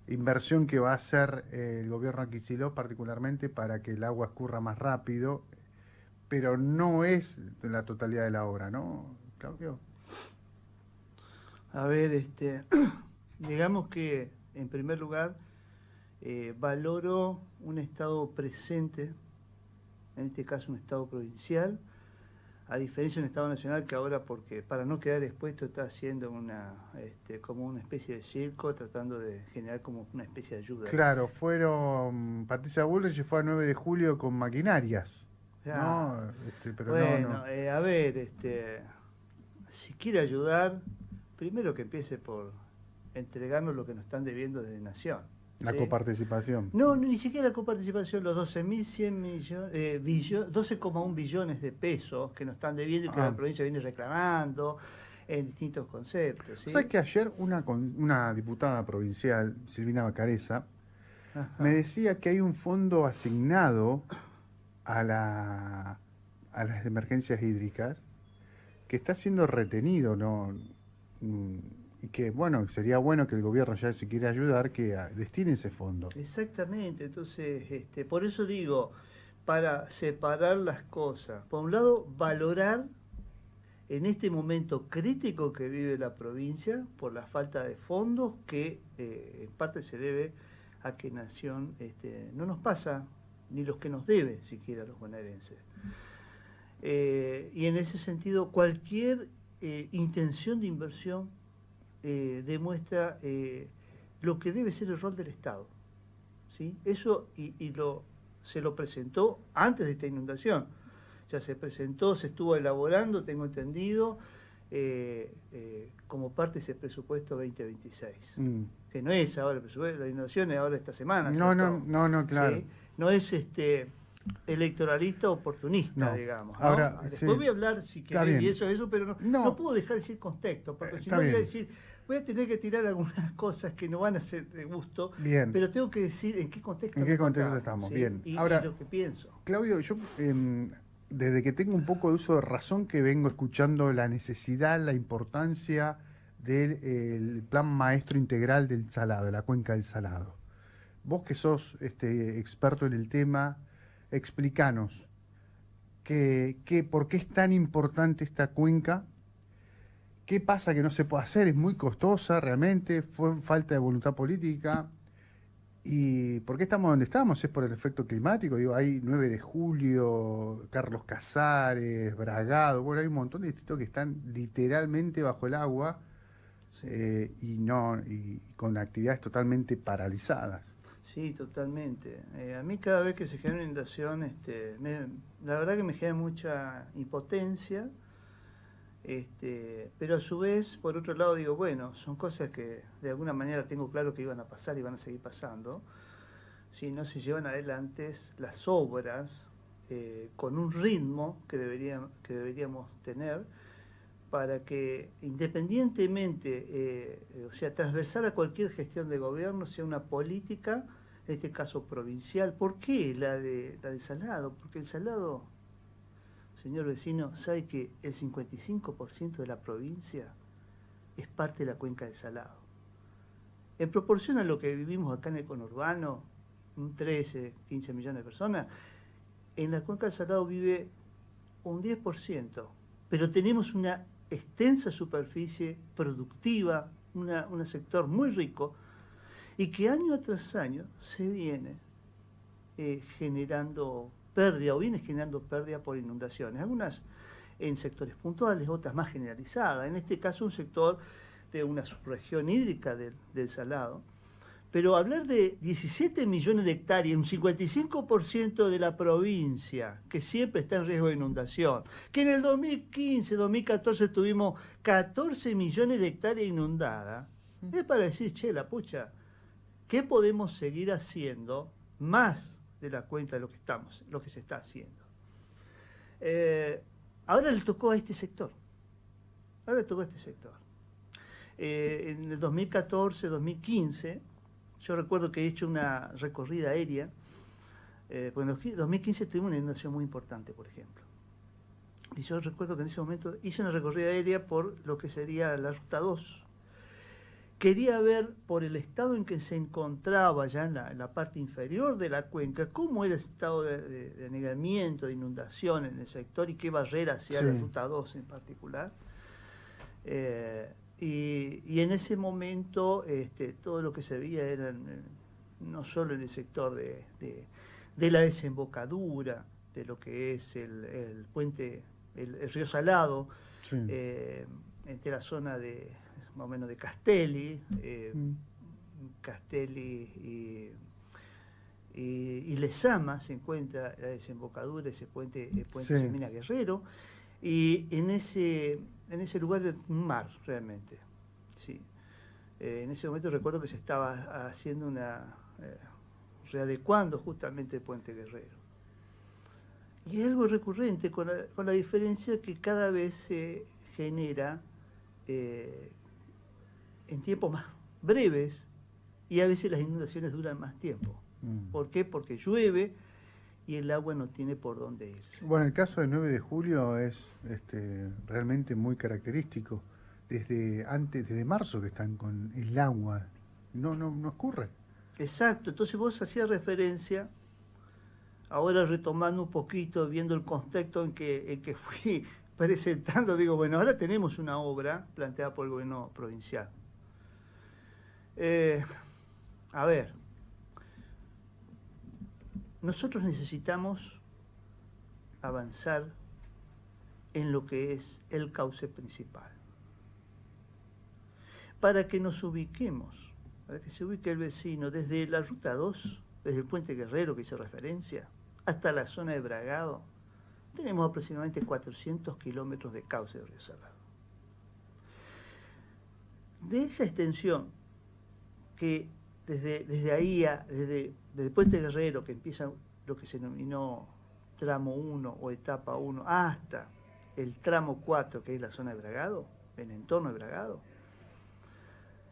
inversión que va a hacer el gobierno de Kicillof particularmente para que el agua escurra más rápido, pero no es la totalidad de la obra, ¿no, Claudio? A ver, digamos que en primer lugar valoro un Estado presente, en este caso un Estado provincial, a diferencia de un Estado nacional que ahora, porque para no quedar expuesto, está haciendo como una especie de circo, tratando de generar como una especie de ayuda. Claro, Patricia Bullrich fue a 9 de julio con maquinarias, Ya, ¿no? Pero no, no. bueno, a ver, si quiere ayudar, primero que empiece por entregarnos lo que nos están debiendo desde Nación. La ¿Sí? coparticipación. No, ni siquiera la coparticipación, los 12.100 millones, 12,1 billones de pesos que nos están debiendo y que la Ah. provincia viene reclamando en distintos conceptos, ¿Sabes ¿sí? que ayer una diputada provincial, Silvina Bacareza, me Ajá. decía que hay un fondo asignado a a las emergencias hídricas que está siendo retenido, ¿no? Mm, Y que, bueno, sería bueno que el gobierno ya si quiere ayudar, que destine ese fondo. Exactamente, entonces, por eso digo, para separar las cosas, por un lado, valorar en este momento crítico que vive la provincia por la falta de fondos que en parte se debe a que Nación no nos pasa ni los que nos debe siquiera a los bonaerenses. Y en ese sentido, cualquier intención de inversión demuestra lo que debe ser el rol del Estado. ¿Sí? Eso se lo presentó antes de esta inundación. Ya se presentó, se estuvo elaborando, tengo entendido, como parte de ese presupuesto 2026. Mm. Que no es ahora el presupuesto, la inundación es ahora esta semana, No, no, ¿cierto? no, no, claro. ¿Sí? No es electoralista oportunista, No. digamos, ¿no? Ahora, Después sí, voy a hablar si está querés y bien. eso, pero no No, puedo dejar de decir contexto, porque si está no voy a bien. decir, voy a tener que tirar algunas cosas que no van a ser de gusto, Bien. pero tengo que decir en qué ¿En contexto nos qué contexto encontramos, estamos? ¿sí? Bien. Y Ahora, lo que pienso. Claudio, desde que tengo un poco de uso de razón que vengo escuchando la necesidad, la importancia del el plan maestro integral del Salado, de la cuenca del Salado. Vos que sos experto en el tema, explícanos por qué es tan importante esta cuenca, qué pasa que no se puede hacer, es muy costosa realmente, fue falta de voluntad política. ¿Y por qué estamos donde estamos? ¿Es por el efecto climático? Digo, hay 9 de julio, Carlos Casares, Bragado, bueno, hay un montón de distritos que están literalmente bajo el agua Sí, y con actividades totalmente paralizadas. sí, totalmente. A mí cada vez que se genera una inundación, la verdad que me genera mucha impotencia. Pero a su vez, por otro lado, digo, bueno, son cosas que de alguna manera tengo claro que iban a pasar y van a seguir pasando. Si no se llevan adelante las obras con un ritmo que deberíamos tener para que independientemente, o sea, transversal a cualquier gestión de gobierno, sea una política, en este caso provincial. ¿Por qué la de Salado? Porque el Salado, señor vecino, sabe que el 55% de la provincia es parte de la cuenca del Salado. En proporción a lo que vivimos acá en el conurbano, 13, 15 millones de personas, en la cuenca del Salado vive un 10%, pero tenemos una extensa superficie productiva, un sector muy rico, y que año tras año se viene generando pérdida o viene generando pérdida por inundaciones. Algunas en sectores puntuales, otras más generalizadas. En este caso un sector de una subregión hídrica del Salado. Pero hablar de 17 millones de hectáreas, un 55% de la provincia, que siempre está en riesgo de inundación, que en el 2015, 2014 tuvimos 14 millones de hectáreas inundadas, es para decir, che, la pucha, ¿qué podemos seguir haciendo más de la cuenta de lo que se está haciendo? Eh, ahora le tocó a este sector. Ahora le tocó a este sector. En el 2014, 2015, yo recuerdo que he hecho una recorrida aérea, porque en el 2015 tuvimos una inundación muy importante, por ejemplo. Y yo recuerdo que en ese momento hice una recorrida aérea por lo que sería la Ruta 2. quería ver por el estado en que se encontraba ya en la parte inferior de la cuenca, cómo era el estado de anegamiento, de inundación en el sector y qué barrera hacía la Sí. Ruta 2 en particular. Y en ese momento todo lo que se veía era no solo en el sector de la desembocadura, de lo que es el puente, el río Salado, Sí. entre la zona de más o menos de Castelli, Mm. Castelli y Lezama se encuentra la desembocadura, ese puente, el puente Sí. Semina Guerrero, y en ese lugar era un mar realmente. Sí. En ese momento recuerdo que se estaba haciendo readecuando justamente el puente Guerrero. Y es algo recurrente, con la diferencia que cada vez se genera en tiempos más breves y a veces las inundaciones duran más tiempo. ¿Por qué? Porque llueve y el agua no tiene por dónde irse. Bueno, el caso del 9 de julio es realmente muy característico. Desde marzo que están con el agua. No escurre. Exacto, entonces vos hacías referencia, ahora retomando un poquito, viendo el contexto en que fui presentando, digo, bueno, ahora tenemos una obra planteada por el gobierno provincial. A ver, nosotros necesitamos avanzar en lo que es el cauce principal. Para que nos ubiquemos, para que se ubique el vecino, desde la Ruta 2, desde el Puente Guerrero que hice referencia, hasta la zona de Bragado, tenemos aproximadamente 400 kilómetros de cauce de río Salado. De esa extensión, que desde ahí, desde el Puente Guerrero, que empieza lo que se denominó tramo 1 o etapa 1, hasta el tramo 4, que es la zona de Bragado, el entorno de Bragado,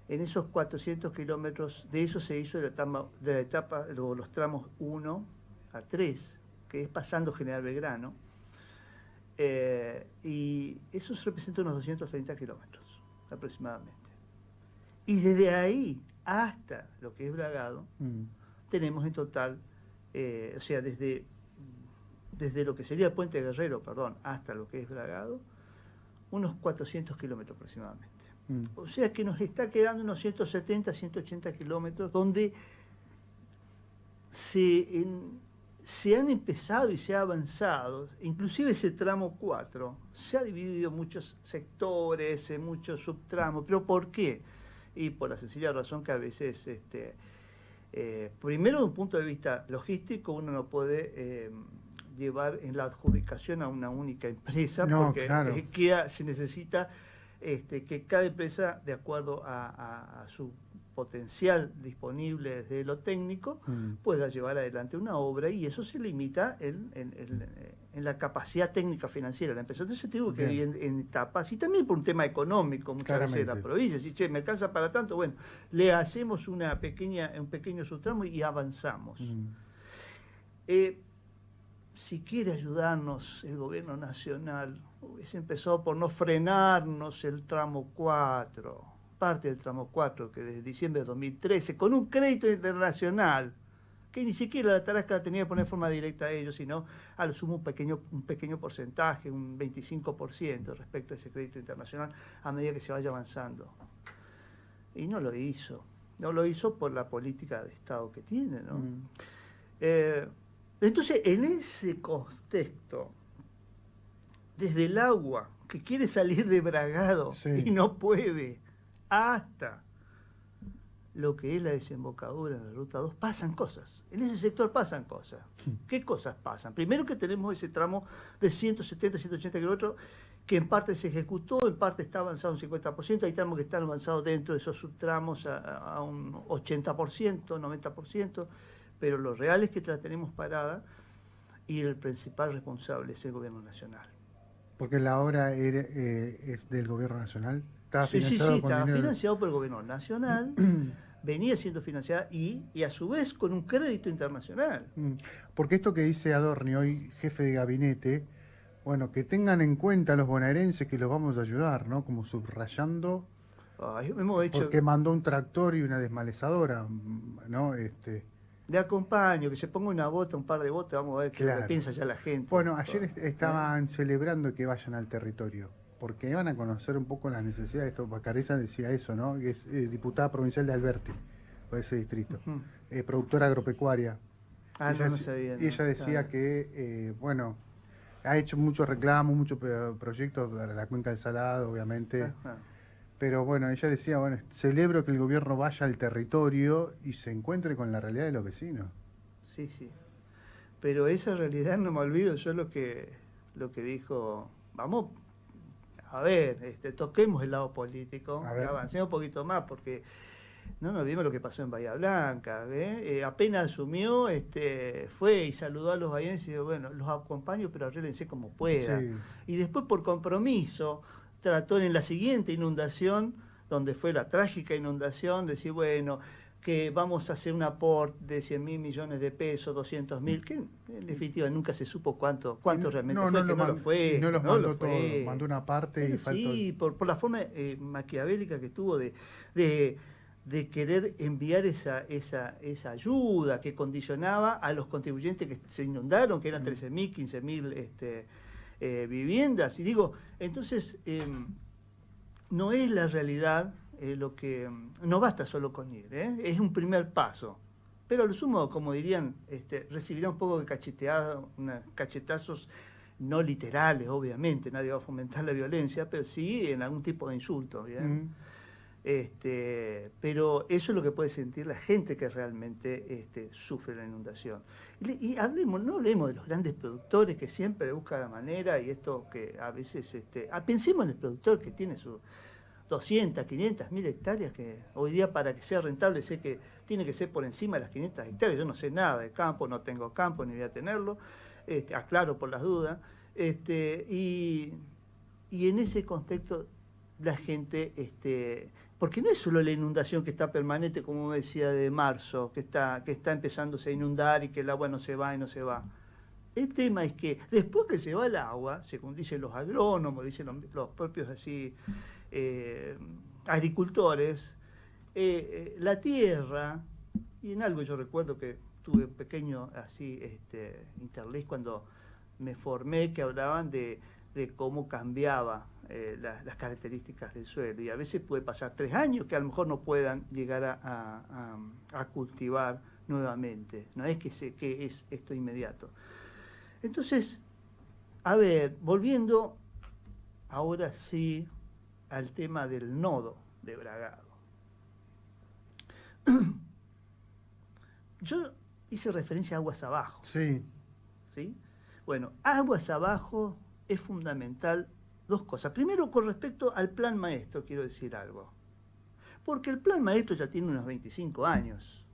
en esos 400 kilómetros, de eso se hizo los tramos 1 a 3, que es pasando General Belgrano, y eso representa unos 230 kilómetros aproximadamente. Y desde ahí hasta lo que es Bragado, tenemos en total, o sea, desde lo que sería el Puente Guerrero, hasta lo que es Bragado, unos 400 kilómetros aproximadamente. O sea que nos está quedando unos 170, 180 kilómetros donde se han empezado y se ha avanzado, inclusive ese tramo 4, se ha dividido en muchos sectores, en muchos subtramos. ¿Pero por qué? Y por la sencilla razón que a veces, primero, de un punto de vista logístico, uno no puede llevar en la adjudicación a una única empresa, No, porque claro. se necesita que cada empresa, de acuerdo a su potencial disponible desde lo técnico, pueda llevar adelante una obra, y eso se limita en la capacidad técnica financiera de la empresa. Entonces tengo que ir en etapas, y también por un tema económico, muchas veces de la provincia. Si me alcanza para tanto, bueno, le hacemos un pequeño subtramo y avanzamos. Si quiere ayudarnos el gobierno nacional, hubiese empezado por no frenarnos el tramo 4, parte del tramo 4, que desde diciembre de 2013, con un crédito internacional, que ni siquiera la Tarasca la tenía que poner de forma directa a ellos, sino a lo sumo un pequeño porcentaje, un 25% respecto a ese crédito internacional, a medida que se vaya avanzando. Y no lo hizo. No lo hizo por la política de Estado que tiene, ¿no? Entonces, en ese contexto, desde el agua que quiere salir de Bragado y no puede, hasta lo que es la desembocadura en la Ruta 2, pasan cosas. En ese sector pasan cosas. ¿Qué cosas pasan? Primero, que tenemos ese tramo de 170, 180 kilómetros que en parte se ejecutó, en parte está avanzado un 50%, hay tramos que están avanzados dentro de esos subtramos a un 80%, 90%, pero lo real es que la tenemos parada, y el principal responsable es el gobierno nacional. Porque la obra es del gobierno nacional. Estaba financiado por el gobierno nacional, venía siendo financiada y a su vez con un crédito internacional. Porque esto que dice Adorni, hoy jefe de gabinete, bueno, que tengan en cuenta los bonaerenses que los vamos a ayudar, ¿no? Como subrayando Hemos hecho... Porque mandó un tractor y una desmalezadora, ¿no? Le acompaño, que se ponga una bota, un par de botas, vamos a ver qué es lo que Claro. piensa ya la gente. Bueno, ayer estaban celebrando que vayan al territorio, porque iban a conocer un poco las necesidades. Esto, Bacareza decía eso, ¿no? Que es diputada provincial de Alberti, por ese distrito, Ujú. productora agropecuaria. No, no sabía. Ella decía que, bueno, ha hecho muchos reclamos, muchos proyectos para la cuenca del Salado, obviamente. Ajá. Pero bueno, ella decía, bueno, celebro que el gobierno vaya al territorio y se encuentre con la realidad de los vecinos. Sí, sí. Pero esa realidad no me olvido yo lo que dijo. Vamos, a ver, toquemos el lado político, A ver. avancemos un poquito más, porque no nos olvidemos lo que pasó en Bahía Blanca. Apenas asumió, fue y saludó a los bahienses y dijo, bueno, los acompaño, pero arréglense como puedan. Sí. Y después, por compromiso, trató en la siguiente inundación, donde fue la trágica inundación, decir, bueno, que vamos a hacer un aporte de 100.000 millones de pesos, 200.000, que en definitiva nunca se supo cuánto realmente fue, que no lo fue. Y no los no mandó lo fue. todos, mandó una parte Pero y faltó. sí, por la forma maquiavélica que tuvo de querer enviar esa ayuda que condicionaba a los contribuyentes que se inundaron, que eran 13.000, 15.000 viviendas. Y digo, entonces, no es la realidad lo que... No basta solo con ir, es un primer paso. Pero a lo sumo, como dirían, recibirá un poco de cachetazos no literales, obviamente, nadie va a fomentar la violencia, pero sí en algún tipo de insulto, ¿bien? Pero eso es lo que puede sentir la gente que realmente sufre la inundación. Y no hablemos de los grandes productores que siempre buscan la manera, y esto que a veces, pensemos en el productor que tiene sus 200, 500, 1000 hectáreas, que hoy día para que sea rentable sé que tiene que ser por encima de las 500 hectáreas. Yo no sé nada de campo, no tengo campo ni voy a tenerlo, aclaro por las dudas, y en ese contexto la gente, porque no es solo la inundación que está permanente, como me decía, de marzo, que está empezándose a inundar y que el agua no se va y no se va. El tema es que después que se va el agua, según dicen los agrónomos, dicen los propios así agricultores, la tierra, y en algo yo recuerdo que tuve un pequeño así interliz cuando me formé, que hablaban de cómo cambiaba las características del suelo, y a veces puede pasar 3 años que a lo mejor no puedan llegar a cultivar nuevamente, no es que es esto inmediato. Entonces, a ver, volviendo ahora sí al tema del nodo de Bragado. Yo hice referencia a aguas abajo. Sí. ¿Sí? Bueno, aguas abajo es fundamental 2 cosas. Primero, con respecto al plan maestro, quiero decir algo. Porque el plan maestro ya tiene unos 25 años.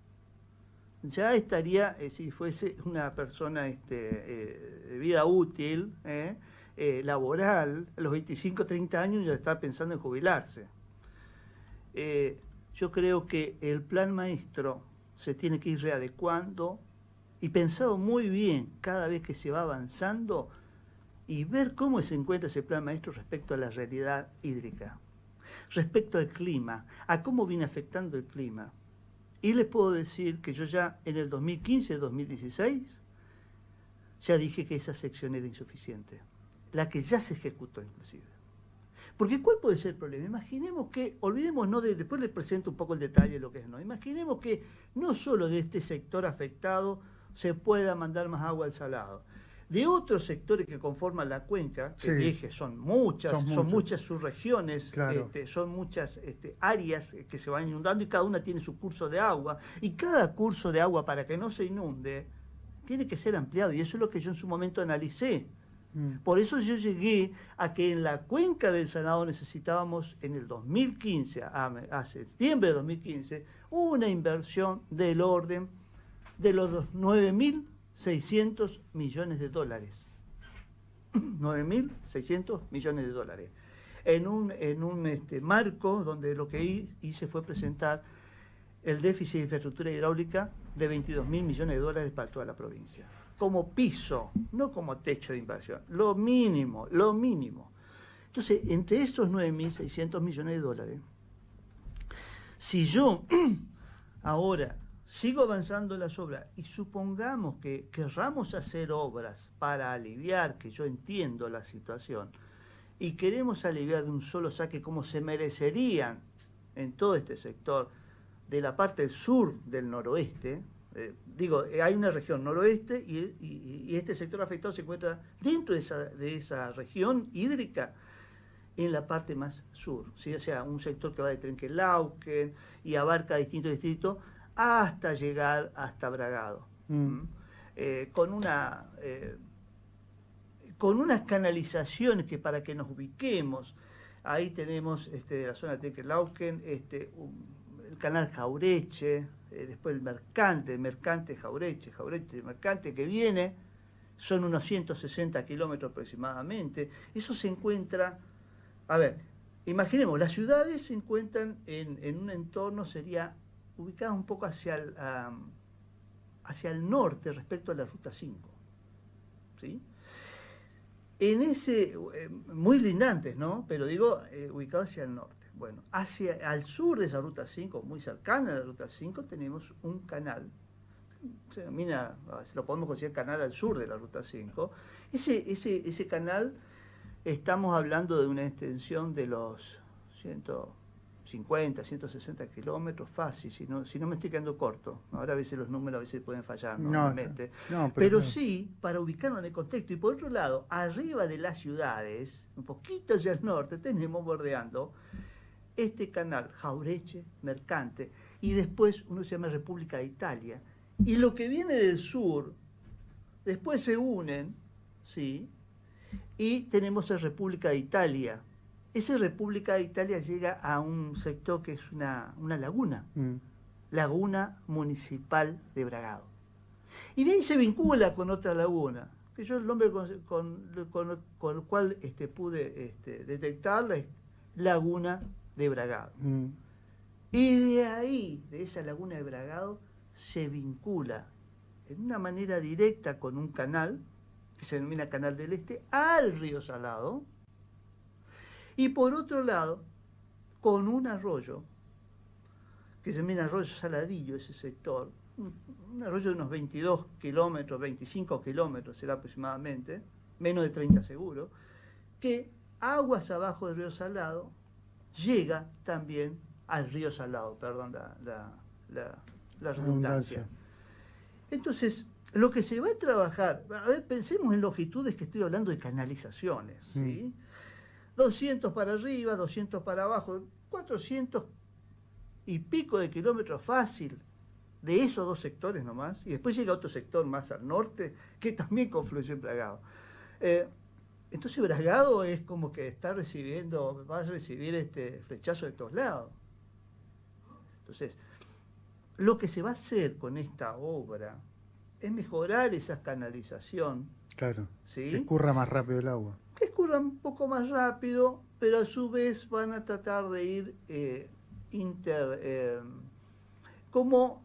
Ya estaría, si fuese una persona de vida útil, laboral, a los 25, 30 años ya está pensando en jubilarse. Yo creo que el plan maestro se tiene que ir readecuando y pensado muy bien cada vez que se va avanzando, y ver cómo se encuentra ese plan maestro respecto a la realidad hídrica, respecto al clima, a cómo viene afectando el clima. Y les puedo decir que yo ya en el 2015-2016 ya dije que esa sección era insuficiente, la que ya se ejecutó inclusive. Porque ¿cuál puede ser el problema? Imaginemos que, olvidémonos después les presento un poco el detalle de lo que es, ¿no? Imaginemos que no solo de este sector afectado se pueda mandar más agua al Salado. De otros sectores que conforman la cuenca, que dije, son muchas subregiones, claro. Son muchas áreas que se van inundando, y cada una tiene su curso de agua, y cada curso de agua, para que no se inunde, tiene que ser ampliado, y eso es lo que yo en su momento analicé. Por eso yo llegué a que en la cuenca del Salado necesitábamos en el 2015, a septiembre de 2015, una inversión del orden de los 9.600 millones de dólares. 9.600 millones de dólares. En un marco donde lo que hice fue presentar el déficit de infraestructura hidráulica de 22.000 millones de dólares para toda la provincia. Como piso, no como techo de inversión, lo mínimo. Entonces, entre esos 9.600 millones de dólares, Si yo ahora sigo avanzando en las obras y supongamos que querramos hacer obras para aliviar, que yo entiendo la situación, y queremos aliviar de un solo saque como se merecerían en todo este sector, de la parte sur del noroeste, hay una región noroeste y este sector afectado se encuentra dentro de esa región hídrica en la parte más sur, ¿sí? O sea, un sector que va de Trenquelauquen y abarca distintos distritos hasta llegar hasta Bragado. Con unas canalizaciones que, para que nos ubiquemos, ahí tenemos la zona de Trenquelauquen, el canal Jaureche, después el Mercante Jaureche, Mercante que viene, son unos 160 kilómetros aproximadamente. Eso se encuentra, a ver, imaginemos, las ciudades se encuentran en un entorno, sería ubicadas un poco hacia el norte respecto a la Ruta 5, ¿sí? En ese, muy lindantes, ¿no? Pero digo, ubicados hacia el norte. Bueno, al sur de esa Ruta 5, muy cercana a la Ruta 5, tenemos un canal, se denomina, lo podemos considerar canal al sur de la Ruta 5. Ese canal, estamos hablando de una extensión de los 150, 160 kilómetros, fácil, si no me estoy quedando corto. Ahora a veces los números a veces pueden fallar, pero sí, para ubicarnos en el contexto. Y por otro lado, arriba de las ciudades, un poquito hacia el norte, tenemos bordeando este canal Jaureche, Mercante, y después uno se llama República de Italia. Y lo que viene del sur, después se unen, ¿sí? Y tenemos la República de Italia. Esa República de Italia llega a un sector que es una laguna, Laguna Municipal de Bragado. Y de ahí se vincula con otra laguna, que yo el nombre con el cual pude detectarla es Laguna de Bragado. Y de ahí, de esa Laguna de Bragado, se vincula en una manera directa con un canal, que se denomina Canal del Este, al río Salado, y por otro lado, con un arroyo, que se denomina Arroyo Saladillo, ese sector, un arroyo de unos 22 kilómetros, 25 kilómetros será aproximadamente, menos de 30 seguro, que aguas abajo del río Salado llega también al río Salado, perdón la redundancia. Entonces, lo que se va a trabajar, a ver, pensemos en longitudes, que estoy hablando de canalizaciones, ¿sí? 200 para arriba, 200 para abajo, 400 y pico de kilómetros fácil de esos dos sectores nomás, y después llega otro sector más al norte que también confluye en Bragado. Entonces Bragado es como que va a recibir flechazo de todos lados. Entonces, lo que se va a hacer con esta obra es mejorar esa canalización. Claro, ¿sí? Que escurra más rápido el agua. Que escurra un poco más rápido, pero a su vez van a tratar de ir como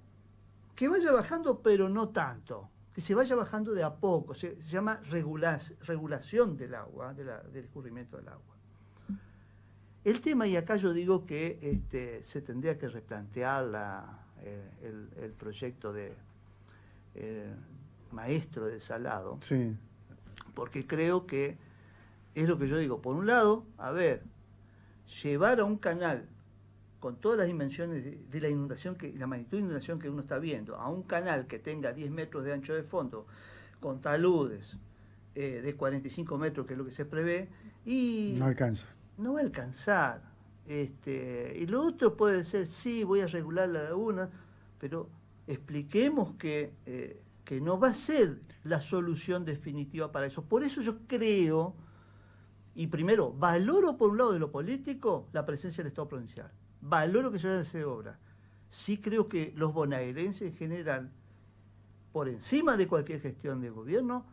que vaya bajando, pero no tanto, que se vaya bajando de a poco. Se llama regulación del agua, del escurrimiento del agua. El tema, y acá yo digo que se tendría que replantear el proyecto de maestro de Salado, sí, porque creo que es lo que yo digo. Por un lado, a ver, llevar a un canal con todas las dimensiones de la inundación, la magnitud de inundación que uno está viendo, a un canal que tenga 10 metros de ancho de fondo, con taludes de 45 metros, que es lo que se prevé, y no alcanza. No va a alcanzar. Y lo otro puede ser, sí, voy a regular la laguna, pero expliquemos que no va a ser la solución definitiva para eso. Por eso yo creo, y primero, valoro por un lado de lo político la presencia del Estado provincial. Valoro que se vayan a hacer obras. Sí creo que los bonaerenses en general, por encima de cualquier gestión de gobierno,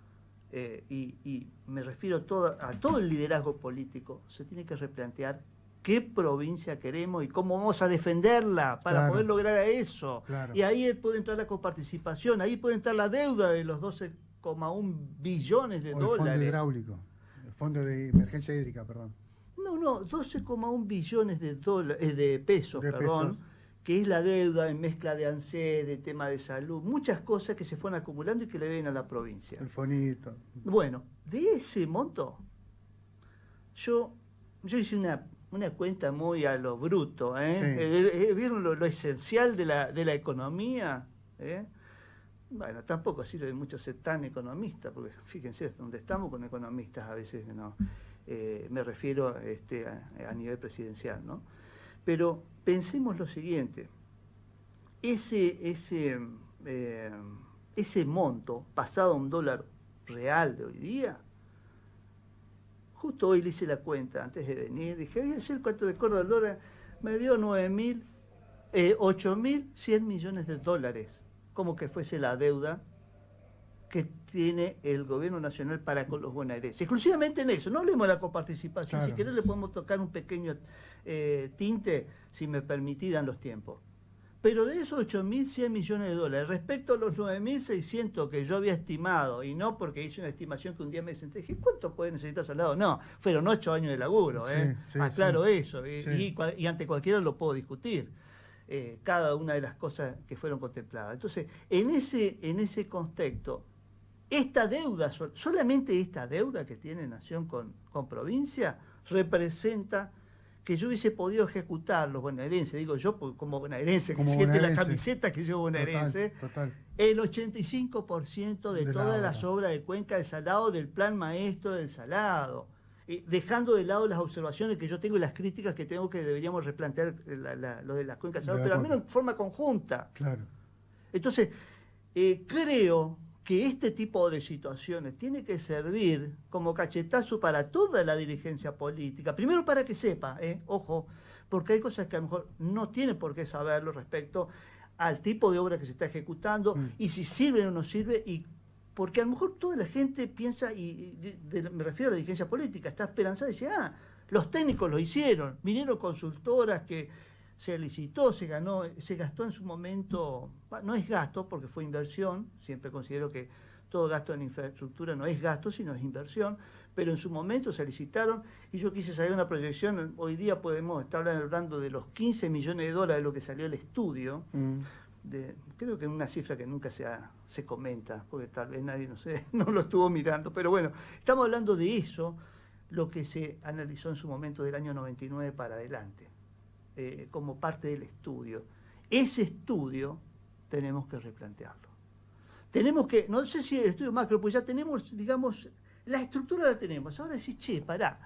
y me refiero a todo el liderazgo político, se tiene que replantear qué provincia queremos y cómo vamos a defenderla para poder lograr eso. Claro. Y ahí puede entrar la coparticipación, ahí puede entrar la deuda de los 12,1 billones de dólares. El fondo hidráulico, el fondo de emergencia hídrica, perdón. No, 12,1 billones de pesos, que es la deuda en mezcla de ANSES, de tema de salud, muchas cosas que se fueron acumulando y que le deben a la provincia. El fonito. Bueno, de ese monto, yo hice una cuenta muy a lo bruto, ¿eh? Sí. ¿Vieron lo esencial de la economía? ¿Eh? Bueno, tampoco sirve de mucho ser tan economista, porque fíjense donde estamos con economistas a veces no. Me refiero a nivel presidencial, ¿no? Pero pensemos lo siguiente, ese monto pasado a un dólar real de hoy día, justo hoy le hice la cuenta antes de venir, dije, voy a hacer cuánto de acuerdo al dólar, me dio 8.100 millones de dólares, como que fuese la deuda que tiene el gobierno nacional para con los bonaerenses. Exclusivamente en eso, no hablemos de la coparticipación, Claro. si querés le podemos tocar un pequeño tinte, si me permitieran los tiempos. Pero de esos 8.100 millones de dólares, respecto a los 9.600 que yo había estimado, y no porque hice una estimación que un día me senté, dije, ¿cuánto puede necesitar Salado? No, fueron 8 años de laburo, aclaro eso, y ante cualquiera lo puedo discutir. Cada una de las cosas que fueron contempladas. Entonces, en ese contexto, esta deuda, solamente esta deuda que tiene Nación con provincia, representa que yo hubiese podido ejecutar los bonaerenses, digo yo como bonaerense, que siente la camiseta que llevo bonaerense, el 85% de todas las obras de Cuenca del Salado, del plan maestro del Salado. Dejando de lado las observaciones que yo tengo y las críticas que tengo, que deberíamos replantear lo de las cuencas del Salado, pero al menos en forma conjunta. Claro. Entonces, creo que este tipo de situaciones tiene que servir como cachetazo para toda la dirigencia política. Primero para que sepa, ojo, porque hay cosas que a lo mejor no tiene por qué saberlo respecto al tipo de obra que se está ejecutando y si sirve o no sirve, y porque a lo mejor toda la gente piensa, me refiero a la dirigencia política, está esperanzada y dice, los técnicos lo hicieron, vinieron consultoras que se licitó, se gastó en su momento, no es gasto porque fue inversión, siempre considero que todo gasto en infraestructura no es gasto, sino es inversión, pero en su momento se licitaron y yo quise sacar una proyección, hoy día podemos estar hablando de los 15 millones de dólares de lo que salió el estudio, creo que es una cifra que nunca se comenta, porque tal vez nadie no lo estuvo mirando, pero bueno, estamos hablando de eso, lo que se analizó en su momento del año 99 para adelante, como parte del estudio. Ese estudio tenemos que replantearlo. Tenemos que, no sé si el estudio macro, pues ya tenemos, digamos, la estructura la tenemos, ahora sí, pará.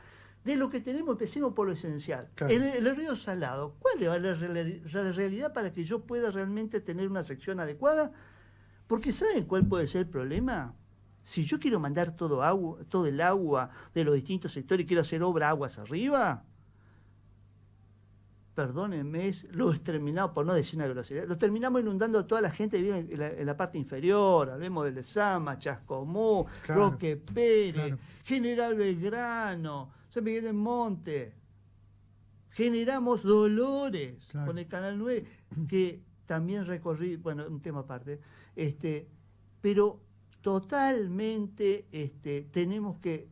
De lo que tenemos, empecemos por lo esencial. Claro. El río Salado, ¿cuál es la realidad para que yo pueda realmente tener una sección adecuada? Porque ¿saben cuál puede ser el problema? Si yo quiero mandar todo el agua de los distintos sectores y quiero hacer obra aguas arriba, perdónenme, lo exterminado, por no decir una grosería, lo terminamos inundando a toda la gente que vive en la parte inferior, hablemos de Lezama, Chascomú, claro, Roque Pérez, claro. General Belgrano, San Miguel del Monte. Generamos Dolores, claro, con el Canal 9, que también recorrí, bueno, un tema aparte, pero totalmente tenemos que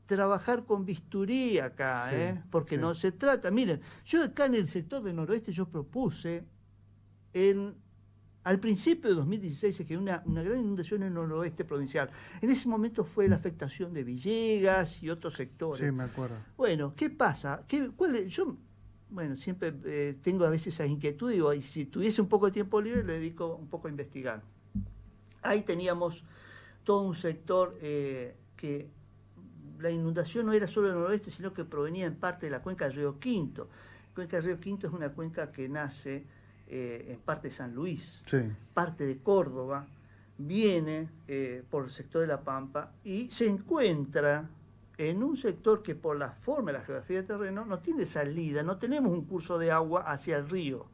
trabajar con bisturí acá, porque no se trata. Miren, yo acá en el sector del noroeste yo propuse, al principio de 2016 se quedó una gran inundación en el noroeste provincial. En ese momento fue la afectación de Villegas y otros sectores. Sí, me acuerdo. Bueno, ¿qué pasa? Yo siempre tengo a veces esa inquietud, digo, y si tuviese un poco de tiempo libre le dedico un poco a investigar. Ahí teníamos todo un sector que la inundación no era solo del noroeste, sino que provenía en parte de la cuenca del río Quinto. La cuenca del río Quinto es una cuenca que nace en parte de San Luis, parte de Córdoba, viene por el sector de La Pampa y se encuentra en un sector que por la forma de la geografía del terreno no tiene salida, no tenemos un curso de agua hacia el río.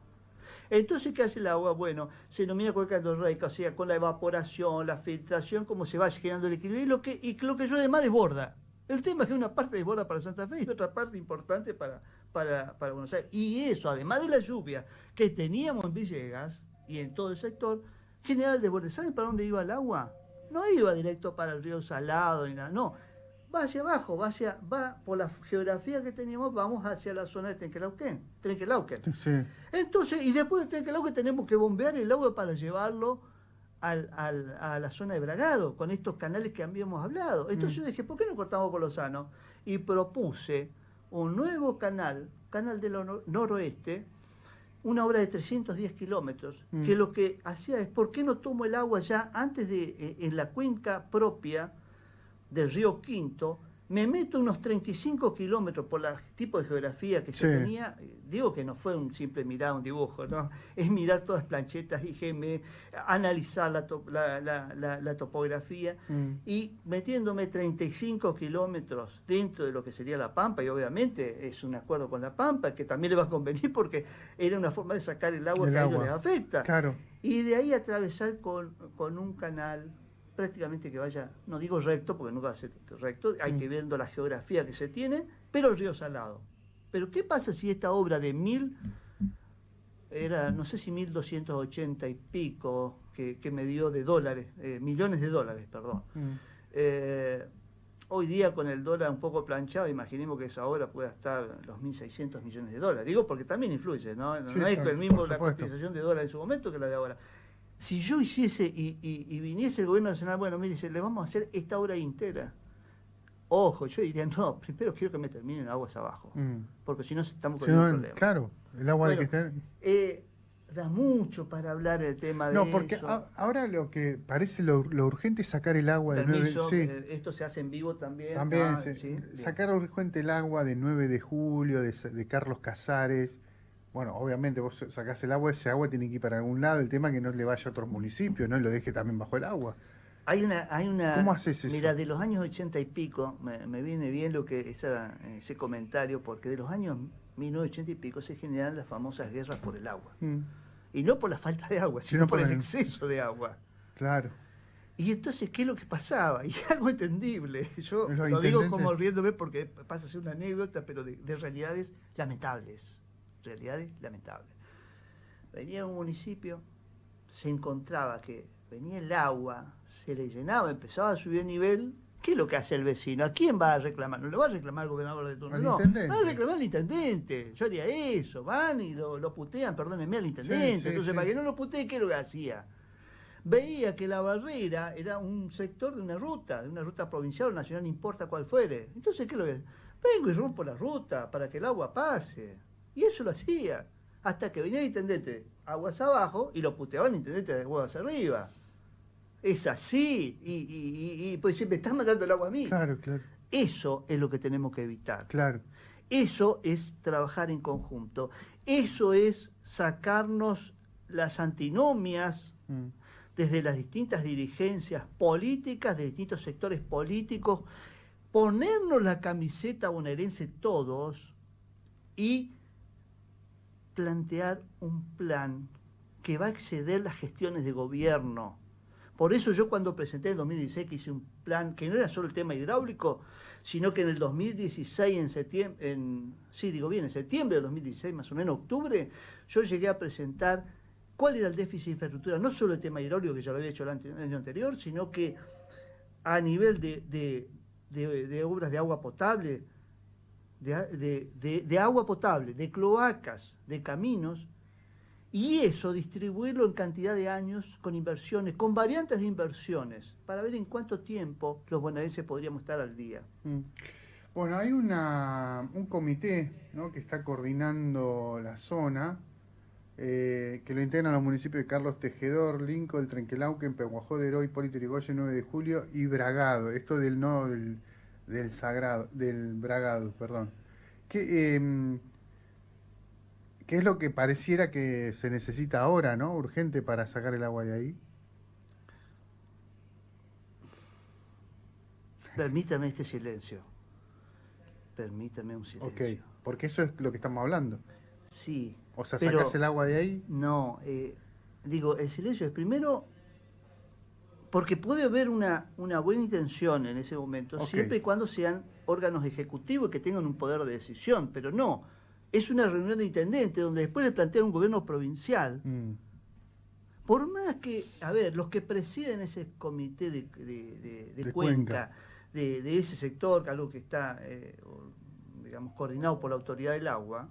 Entonces, ¿qué hace el agua? Bueno, se denomina cuenca endorreica, o sea, con la evaporación, la filtración, cómo se va generando el equilibrio y lo que llueve más desborda. El tema es que una parte desborda para Santa Fe y otra parte importante para Buenos Aires. Y eso, además de la lluvia que teníamos en Villegas y en todo el sector, generaba el desborde. ¿Saben para dónde iba el agua? No iba directo para el río Salado ni nada, no. va hacia abajo, va por la geografía que teníamos, vamos hacia la zona de Trenquelauquen. Sí. Entonces, y después de Trenquelauquen tenemos que bombear el agua para llevarlo a la zona de Bragado, con estos canales que habíamos hablado. Entonces yo dije, ¿por qué no cortamos por Lozano? Y propuse un nuevo canal del noroeste, una obra de 310 kilómetros, que lo que hacía es, ¿por qué no tomo el agua ya antes de, en la cuenca propia del río Quinto? Me meto unos 35 kilómetros por el tipo de geografía que se tenía. Digo que no fue un simple mirar, un dibujo, ¿no? Es mirar todas planchetas, IGM, analizar la topografía y metiéndome 35 kilómetros dentro de lo que sería la Pampa, y obviamente es un acuerdo con la Pampa, que también le va a convenir porque era una forma de sacar el agua que a ellos les afecta. Claro. Y de ahí atravesar con un canal prácticamente que vaya, no digo recto, porque nunca va a ser recto, hay que ver la geografía que se tiene, pero el río Salado. Pero ¿qué pasa si esta obra de no sé si 1.280 y pico, que me dio de dólares, millones de dólares, perdón. Hoy día con el dólar un poco planchado, imaginemos que esa obra pueda estar los 1.600 millones de dólares. Digo porque también influye, ¿no? No es el mismo la cotización de dólar en su momento que la de ahora. Si yo hiciese y viniese el gobierno nacional, bueno, mire, le vamos a hacer esta obra entera. Ojo, yo diría, no, primero quiero que me terminen aguas abajo, porque si no estamos con un problema. Claro, el agua de que está... Da mucho para hablar el tema de eso. No, porque ahora lo que parece lo urgente es sacar el agua de 9 esto se hace en vivo también. También, sacar urgente el agua de 9 de julio, de Carlos Casares. Bueno, obviamente vos sacás el agua, ese agua tiene que ir para algún lado, el tema es que no le vaya a otros municipios, no lo deje también bajo el agua. Hay una ¿Cómo haces eso? Mira, de los años 80 y pico, me viene bien lo que ese comentario, porque de los años 1980 y pico se generan las famosas guerras por el agua. Y no por la falta de agua, sino por el exceso de agua. Claro. Y entonces, ¿qué es lo que pasaba? Y algo entendible. Yo lo digo como riéndome porque pasa a ser una anécdota, pero de realidades lamentables. Venía a un municipio, se encontraba que venía el agua, se le llenaba, empezaba a subir el nivel. ¿Qué es lo que hace el vecino? ¿A quién va a reclamar? No lo va a reclamar el gobernador de turno, no. Va a reclamar al intendente. Yo haría eso. Van y lo putean, perdónenme, al intendente. Entonces, para que no lo putee, ¿qué es lo que hacía? Veía que la barrera era un sector de una ruta provincial o nacional, no importa cuál fuere. Entonces, ¿qué es lo que hace? Vengo y rompo la ruta para que el agua pase. Y eso lo hacía. Hasta que venía el intendente aguas abajo y lo puteaba el intendente de aguas arriba. Es así. Y pues me estás matando el agua a mí. Claro, claro. Eso es lo que tenemos que evitar. Claro. Eso es trabajar en conjunto. Eso es sacarnos las antinomias desde las distintas dirigencias políticas, de distintos sectores políticos, ponernos la camiseta bonaerense todos y plantear un plan que va a exceder las gestiones de gobierno. Por eso yo cuando presenté en 2016 que hice un plan que no era solo el tema hidráulico, sino que en el 2016, en septiembre de 2016, más o menos octubre, yo llegué a presentar cuál era el déficit de infraestructura, no solo el tema hidráulico, que ya lo había hecho el año anterior, sino que a nivel de obras de agua potable, de agua potable, de cloacas, de caminos, y eso distribuirlo en cantidad de años con inversiones, con variantes de inversiones, para ver en cuánto tiempo los bonaerenses podríamos estar al día. Bueno, hay un comité, ¿no?, que está coordinando la zona, que lo integran los municipios de Carlos Tejedor, Lincoln, Trenquelauquen, Pehuajó de Heroy, Hipólito Yrigoyen, 9 de julio y Bragado. Esto del Bragado, perdón. ¿Qué es lo que pareciera que se necesita ahora, ¿no? Urgente para sacar el agua de ahí. Permítame este silencio. Permítame un silencio. Ok, porque eso es lo que estamos hablando. Sí. O sea, ¿sacás el agua de ahí? No, digo, el silencio es primero porque puede haber una buena intención en ese momento, siempre y cuando sean órganos ejecutivos que tengan un poder de decisión, pero no. Es una reunión de intendentes donde después le plantean un gobierno provincial. Por más que, a ver, los que presiden ese comité de Cuenca de ese sector, algo que está, digamos, coordinado por la Autoridad del Agua,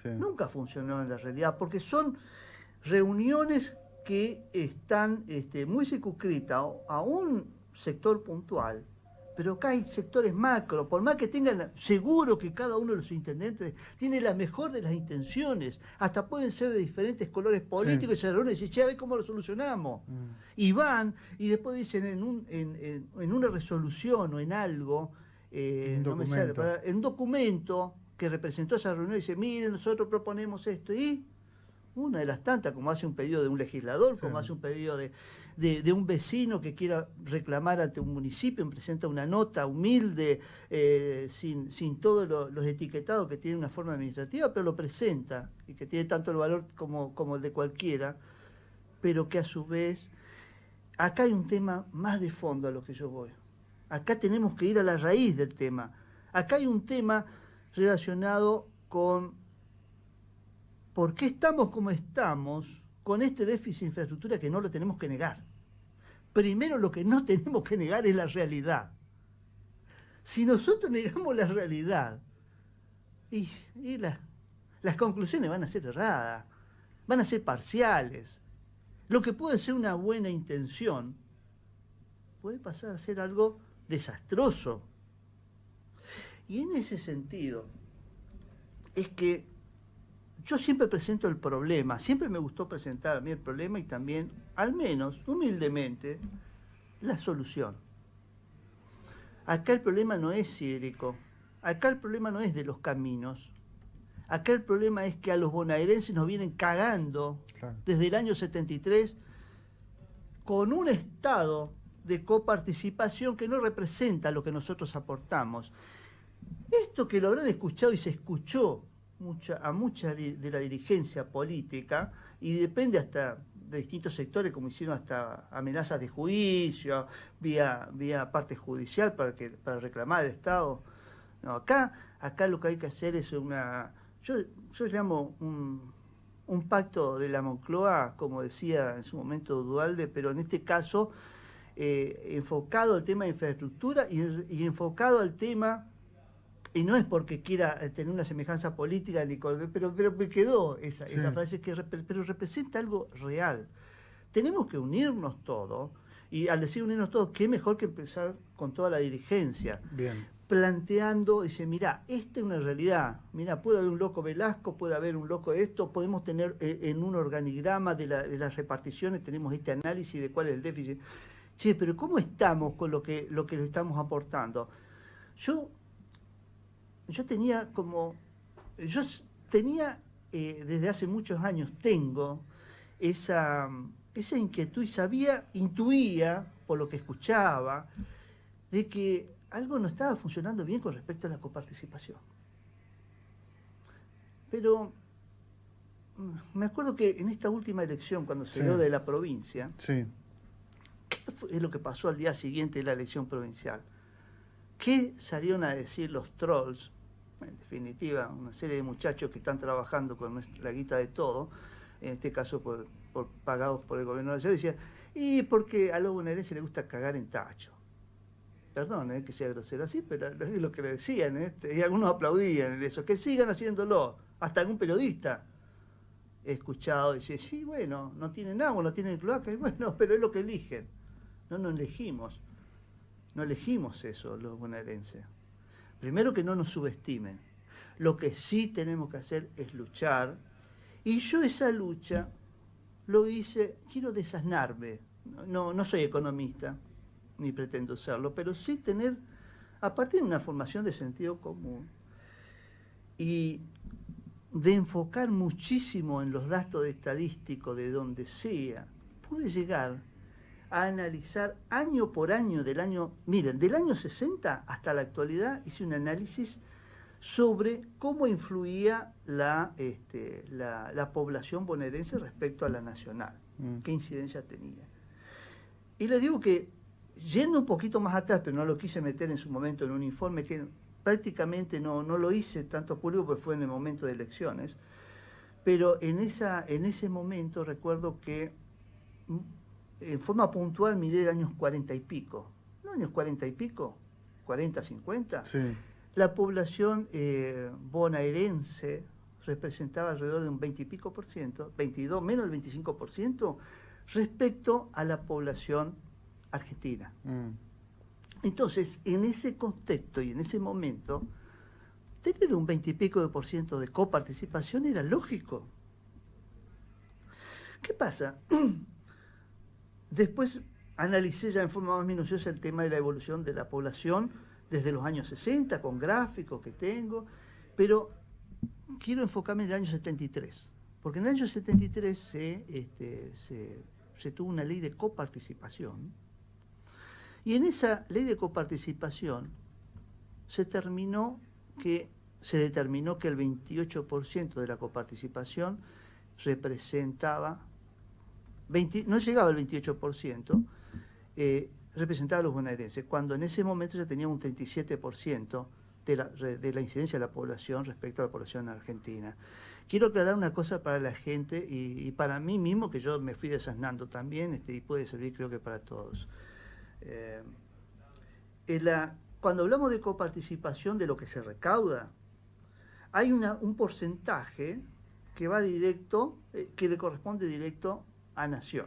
Sí. nunca funcionó en la realidad, porque son reuniones que están muy circunscritas a un sector puntual, pero acá hay sectores macro, por más que tengan, seguro que cada uno de los intendentes tiene la mejor de las intenciones, hasta pueden ser de diferentes colores políticos, y se reúnen y dicen, che, a ver cómo lo solucionamos. Y van, y después dicen en una resolución o en algo, no me sale, en un documento que representó esa reunión, dice, miren, nosotros proponemos esto, y una de las tantas, como hace un pedido de un legislador, como hace un pedido de un vecino que quiera reclamar ante un municipio, presenta una nota humilde, sin todos los etiquetados que tiene una forma administrativa, pero lo presenta, y que tiene tanto el valor como el de cualquiera, pero que a su vez, acá hay un tema más de fondo a lo que yo voy. Acá tenemos que ir a la raíz del tema. Acá hay un tema relacionado con por qué estamos como estamos con este déficit de infraestructura que no lo tenemos que negar. Primero, lo que no tenemos que negar es la realidad. Si nosotros negamos la realidad, las conclusiones van a ser erradas, van a ser parciales. Lo que puede ser una buena intención puede pasar a ser algo desastroso. Y en ese sentido, es que yo siempre presento el problema, siempre me gustó presentar a mí el problema y también, al menos, humildemente, la solución. Acá el problema no es hídrico, acá el problema no es de los caminos, acá el problema es que a los bonaerenses nos vienen cagando desde el año 73 con un estado de coparticipación que no representa lo que nosotros aportamos. Esto que lo habrán escuchado y se escuchó a mucha de la dirigencia política, y depende hasta de distintos sectores, como hicieron hasta amenazas de juicio, vía parte judicial para reclamar al Estado. No, acá lo que hay que hacer es yo llamo un pacto de la Moncloa, como decía en su momento Duhalde, pero en este caso enfocado al tema de infraestructura y enfocado al tema. Y no es porque quiera tener una semejanza política, pero me quedó esa frase, pero representa algo real. Tenemos que unirnos todos, y al decir unirnos todos, qué mejor que empezar con toda la dirigencia. Bien. Planteando, dice, mirá, esta es una realidad, mirá, puede haber un loco Velasco, puede haber un loco de esto, podemos tener en un organigrama de las reparticiones, tenemos este análisis de cuál es el déficit. Che, pero ¿cómo estamos con lo que le estamos aportando? Yo tenía desde hace muchos años, tengo esa inquietud y intuía, por lo que escuchaba, de que algo no estaba funcionando bien con respecto a la coparticipación. Pero me acuerdo que en esta última elección, cuando se dio de la provincia, ¿qué es lo que pasó al día siguiente de la elección provincial? ¿Qué salieron a decir los trolls? En definitiva, una serie de muchachos que están trabajando con la guita de todo, en este caso pagados por el gobierno de la ciudad, decían, y porque a los bonaerenses les gusta cagar en tacho. Perdón que sea grosero así, pero es lo que le decían, y algunos aplaudían en eso, que sigan haciéndolo. Hasta algún periodista he escuchado decir, sí, bueno, no tienen agua, no tienen cloaca, y bueno, pero es lo que eligen. No elegimos eso los bonaerenses. Primero, que no nos subestimen. Lo que sí tenemos que hacer es luchar. Y yo esa lucha lo hice, quiero desasnarme. No soy economista, ni pretendo serlo, pero sí tener, a partir de una formación de sentido común, y de enfocar muchísimo en los datos estadísticos de donde sea, pude llegar a analizar año por año del año 60 hasta la actualidad, hice un análisis sobre cómo influía la población bonaerense respecto a la nacional, qué incidencia tenía. Y les digo que, yendo un poquito más atrás, pero no lo quise meter en su momento en un informe, que prácticamente no lo hice tanto público, porque fue en el momento de elecciones, pero en ese momento recuerdo que en forma puntual miré años 40 y pico, no años 40 y pico, 40-50, Sí. la población bonaerense representaba alrededor de un 20 y pico por ciento, 22, menos del 25% respecto a la población argentina. Entonces, en ese contexto y en ese momento, tener un 20 y pico de coparticipación era lógico. ¿Qué pasa? Después analicé ya en forma más minuciosa el tema de la evolución de la población desde los años 60, con gráficos que tengo, pero quiero enfocarme en el año 73, porque en el año 73 se tuvo una ley de coparticipación, y en esa ley de coparticipación se determinó que el 28% de la coparticipación representaba, no llegaba al 28%, representaba a los bonaerenses, cuando en ese momento ya tenía un 37% de la incidencia de la población respecto a la población argentina. Quiero aclarar una cosa para la gente y para mí mismo, que yo me fui desasnando también, y puede servir creo que para todos. Cuando hablamos de coparticipación, de lo que se recauda, hay un porcentaje que va directo, que le corresponde directo a Nación.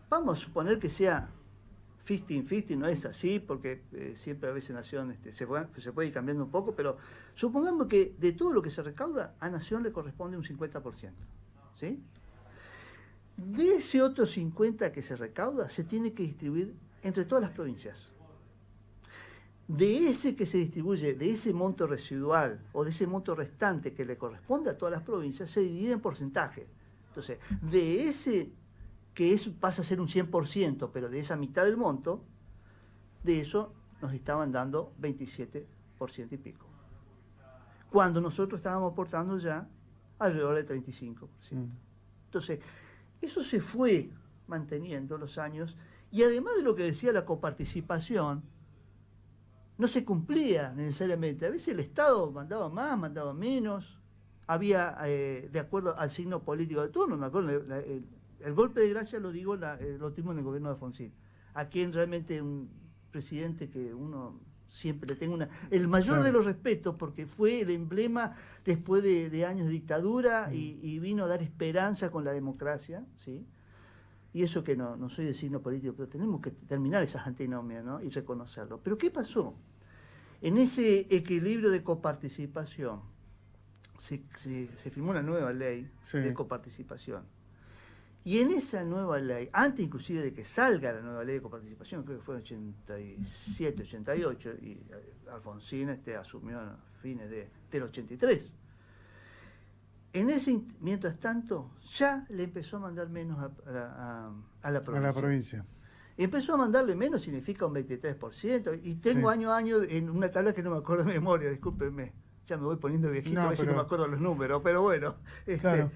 Vamos a suponer que sea 50-50, no es así, porque siempre a veces Nación se puede ir cambiando un poco, pero supongamos que de todo lo que se recauda, a Nación le corresponde un 50%. ¿Sí? De ese otro 50% que se recauda, se tiene que distribuir entre todas las provincias. De ese que se distribuye, de ese monto residual o de ese monto restante que le corresponde a todas las provincias, se divide en porcentaje. Entonces, de ese que pasa a ser un 100%, pero de esa mitad del monto, de eso nos estaban dando 27% y pico. Cuando nosotros estábamos aportando ya alrededor del 35%. Entonces, eso se fue manteniendo los años, y además de lo que decía la coparticipación, no se cumplía necesariamente. A veces el Estado mandaba más, mandaba menos, había, de acuerdo al signo político de turno, me acuerdo, el golpe de gracia lo tuvimos en el gobierno de Alfonsín, a quien realmente un presidente que uno siempre le tengo el mayor de los respetos, porque fue el emblema después de años de dictadura y vino a dar esperanza con la democracia, ¿sí? Y eso que no soy de signo político, pero tenemos que terminar esas antinomias, ¿no? Y reconocerlo. Pero ¿qué pasó? En ese equilibrio de coparticipación se firmó una nueva ley de coparticipación. Y en esa nueva ley, antes inclusive de que salga la nueva ley de coparticipación, creo que fue en 87, 88, y Alfonsín asumió a fines del 83. Mientras tanto, ya le empezó a mandar menos a la provincia. A la provincia. Empezó a mandarle menos, significa un 23%, y tengo año a año en una tabla que no me acuerdo de memoria, discúlpenme, ya me voy poniendo viejito, a veces no me acuerdo los números, pero bueno, claro.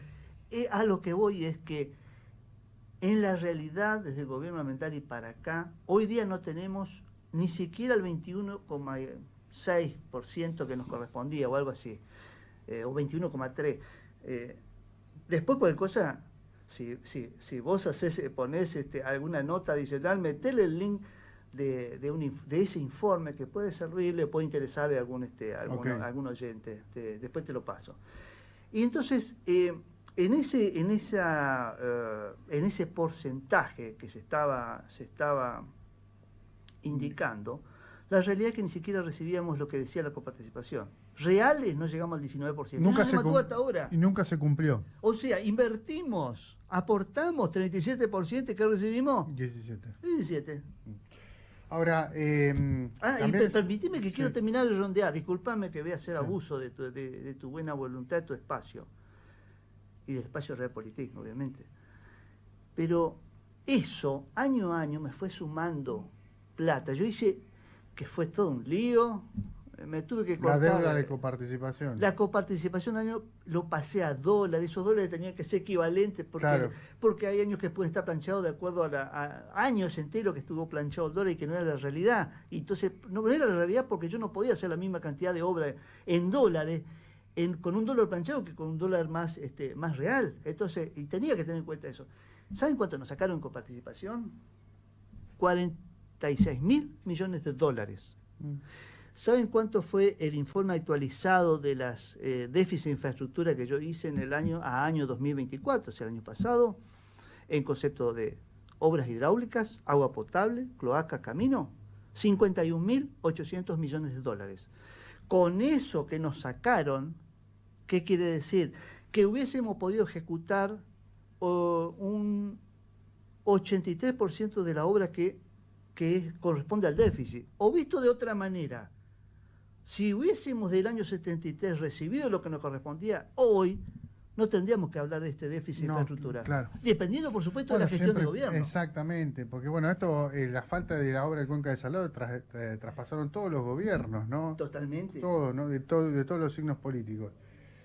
A lo que voy es que en la realidad, desde el gobierno ambiental y para acá, hoy día no tenemos ni siquiera el 21,6% que nos correspondía, o algo así, o 21,3%. Después cualquier cosa, si vos ponés alguna nota adicional, metele el link de ese informe que puede servirle, puede interesarle a algún oyente, después te lo paso. Y entonces, en ese porcentaje que se estaba indicando, la realidad es que ni siquiera recibíamos lo que decía la coparticipación. Reales no llegamos al 19%. Nunca se mantuvo hasta ahora. Y nunca se cumplió. O sea, invertimos, aportamos 37%, ¿qué recibimos? 17. Ahora, permitime que quiero terminar de rondear. Disculpame que voy a hacer abuso de tu buena voluntad, de tu espacio. Y del espacio Realpolitik, obviamente. Pero eso, año a año, me fue sumando plata. Yo hice que fue todo un lío, me tuve que cortar. La deuda de coparticipación. La coparticipación de año lo pasé a dólares, esos dólares tenían que ser equivalentes, porque hay años que pueden estar planchados de acuerdo a años enteros que estuvo planchado el dólar y que no era la realidad. Y entonces, no era la realidad porque yo no podía hacer la misma cantidad de obra en dólares, con un dólar planchado que con un dólar más real. Entonces, y tenía que tener en cuenta eso. ¿Saben cuánto nos sacaron en coparticipación? 40 $86.000 millones. Mm. ¿Saben cuánto fue el informe actualizado de las déficits de infraestructura que yo hice en el año 2024, o sea, el año pasado, en concepto de obras hidráulicas, agua potable, cloaca, camino? $51.800 millones. Con eso que nos sacaron, ¿qué quiere decir? Que hubiésemos podido ejecutar un 83% de la obra que corresponde al déficit. O visto de otra manera, si hubiésemos del año 73 recibido lo que nos correspondía, hoy no tendríamos que hablar de este déficit de infraestructura. Claro. Dependiendo, por supuesto, de la gestión del gobierno. Exactamente, porque bueno, esto, la falta de la obra de Cuenca del Salado traspasaron todos los gobiernos, ¿no? Totalmente. Todo, ¿no? De todos los signos políticos.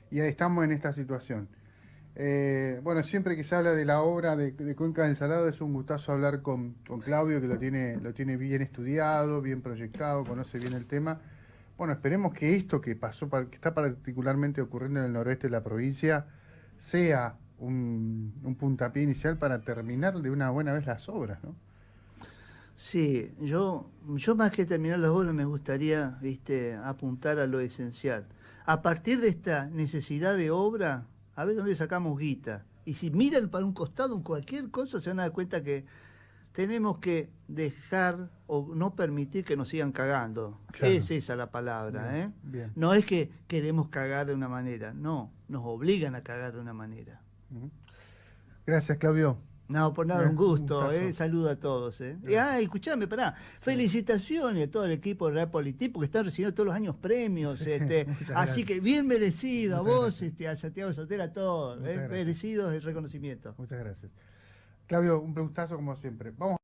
Y ahí estamos en esta situación. Bueno, siempre que se habla de la obra de Cuenca del Salado es un gustazo hablar con Claudio, que lo tiene bien estudiado, bien proyectado, conoce bien el tema. Bueno, esperemos que esto que pasó, que está particularmente ocurriendo en el noroeste de la provincia, sea un puntapié inicial para terminar de una buena vez las obras, ¿no? Sí, yo más que terminar las obras me gustaría, apuntar a lo esencial. A partir de esta necesidad de obra, a ver dónde sacamos guita. Y si miran para un costado en cualquier cosa, se van a dar cuenta que tenemos que dejar o no permitir que nos sigan cagando. Claro. Es esa la palabra, Bien, ¿eh? bien. No es que queremos cagar de una manera, no, nos obligan a cagar de una manera. Gracias, Claudio. No, por nada, un gusto, gustazo. Saludo a todos, escuchame, pará. Felicitaciones a todo el equipo de Real Politik, porque están recibiendo todos los años premios. Sí, así que bien merecido a Muchas vos, gracias. a Santiago Sotera, a todos. Muchas gracias. Merecidos el reconocimiento. Muchas gracias. Claudio, un gustazo como siempre. Vamos